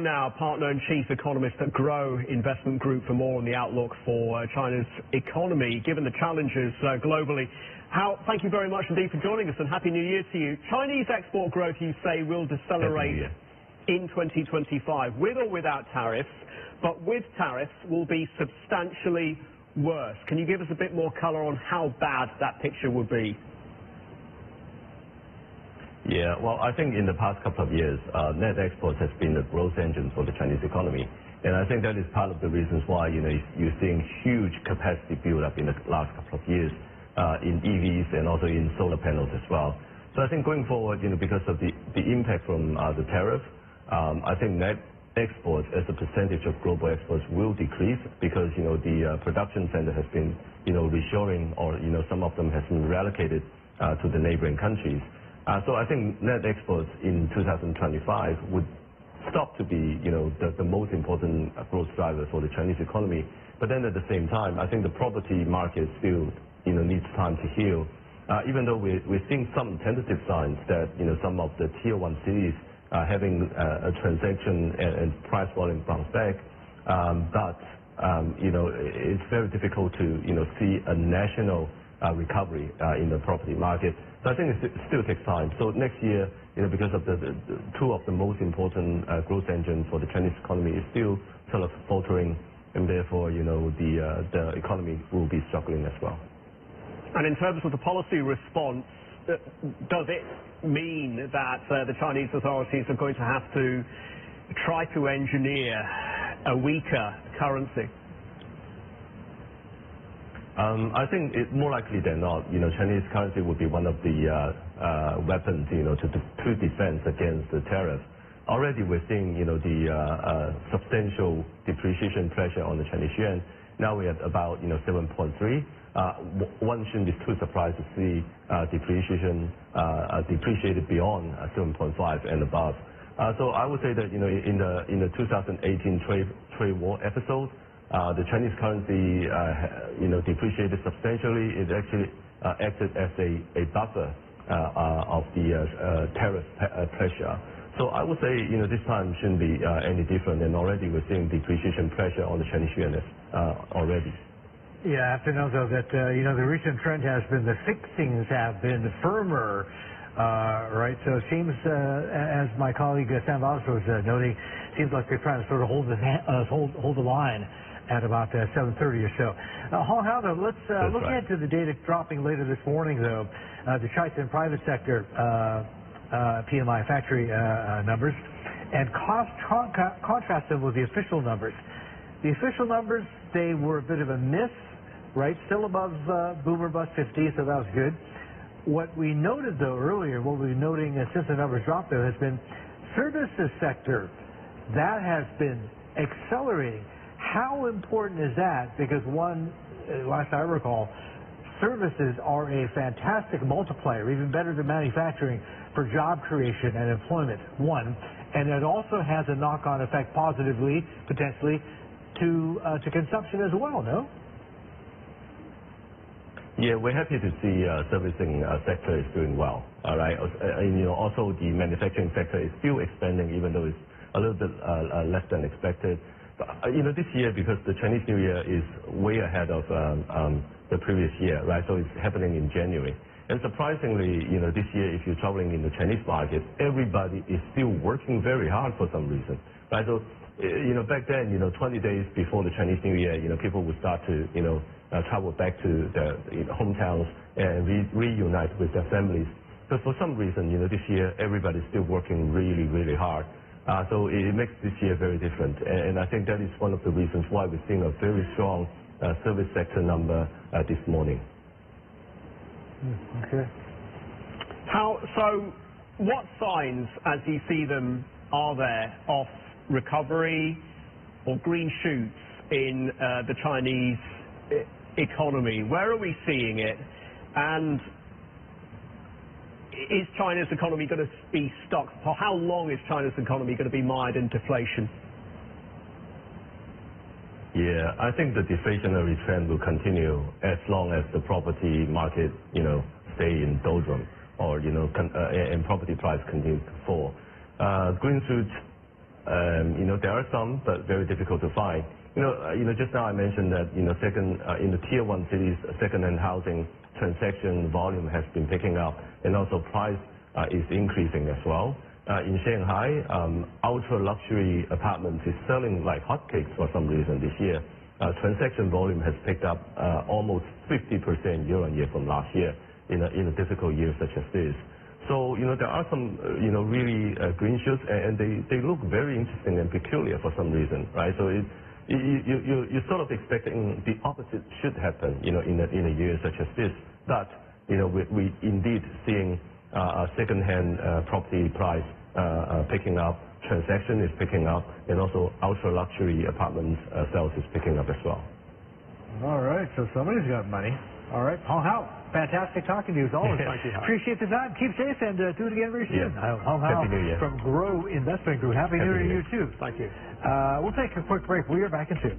Now, partner and chief economist at Grow Investment Group, for more on the outlook for China's economy, given the challenges globally. Thank you very much indeed for joining us, and Happy New Year to you. Chinese export growth, you say, will decelerate in 2025, with or without tariffs, but with tariffs will be substantially worse. Can you give us a bit more colour on how bad that picture would be? Yeah, well, I think in the past couple of years, net exports has been the growth engine for the Chinese economy. And I think that is part of the reasons why, you're seeing huge capacity build up in the last couple of years in EVs and also in solar panels as well. So I think going forward, because of the impact from the tariff, I think net exports as a percentage of global exports will decrease because, the production center has been, reshoring, or, some of them has been reallocated to the neighboring countries. So I think net exports in 2025 would stop to be, the most important growth driver for the Chinese economy. But then at the same time, I think the property market still, needs time to heal. Even though we're seeing some tentative signs that, some of the tier 1 cities are having a transaction and price volume bounce back, but, it's very difficult to, see a national recovery in the property market. So I think it still takes time. So next year, because of the two of the most important growth engines for the Chinese economy is still sort of faltering, and therefore, the economy will be struggling as well. And in terms of the policy response, does it mean that the Chinese authorities are going to have to try to engineer a weaker currency? I think it's more likely than not, Chinese currency would be one of the weapons, to defend against the tariff. Already we're seeing, the substantial depreciation pressure on the Chinese yuan. Now we're at about, 7.3. One shouldn't be too surprised to see depreciation depreciated beyond 7.5 and above. So I would say that, in the 2018 trade war episode, the Chinese currency, depreciated substantially. It actually acted as a buffer of the tariff pressure. So I would say, this time shouldn't be any different. And already we're seeing depreciation pressure on the Chinese yuan already. Yeah, I have to note though that the recent trend has been the fixings have been firmer, right? So it seems, as my colleague Sam Voss was noting, seems like they're trying to sort of hold the line at about 7:30 or so. Hong Hao, let's look ahead to the data dropping later this morning, though. The Shenzhen private sector PMI factory numbers, and contrast them with the official numbers. The official numbers, they were a bit of a miss, right? Still above boomer bust 50, so that was good. What we noted, though, earlier, what we've been noting since the numbers dropped, though, has been services sector. That has been accelerating. How important is that? Because last I recall, services are a fantastic multiplier, even better than manufacturing, for job creation and employment, one. And it also has a knock-on effect positively, potentially, to consumption as well, no? Yeah, we're happy to see servicing sector is doing well, all right? Also the manufacturing sector is still expanding, even though it's a little bit less than expected. But, this year, because the Chinese New Year is way ahead of the previous year, right? So it's happening in January. And surprisingly, this year, if you're traveling in the Chinese market, everybody is still working very hard for some reason, right? So, back then, 20 days before the Chinese New Year, people would start to, travel back to their hometowns and reunite with their families. But for some reason, this year, everybody's still working really, really hard. So it makes this year very different. And I think that is one of the reasons why we're seeing a very strong service sector number this morning. Okay. So what signs, as you see them, are there of recovery or green shoots in the Chinese economy? Where are we seeing it? And is China's economy going to be stuck? For how long is China's economy going to be mired in deflation? Yeah, I think the deflationary trend will continue as long as the property market, stay in doldrum, or and property price continues to fall. Green shoots There are some, but very difficult to find. Just now I mentioned that in the tier 1 cities, second-hand housing transaction volume has been picking up, and also price is increasing as well. In Shanghai, ultra-luxury apartments is selling like hotcakes for some reason this year. Transaction volume has picked up almost 50% year-on-year from last year in a difficult year such as this. So, there are some, really green shoots, and they look very interesting and peculiar for some reason, right? So you're sort of expecting the opposite should happen, in a year such as this. But, we indeed seeing second-hand property price picking up, transaction is picking up, and also ultra-luxury apartments sales is picking up as well. All right, so somebody's got money. All right, Hong Hao, fantastic talking to you as always. Thank you. Appreciate the time. Keep safe and do it again very soon. Yeah. Hong Hao Happy New Year. from Grow Investment Group. Happy New Year to you too. Thank you. We'll take a quick break. We are back in 2.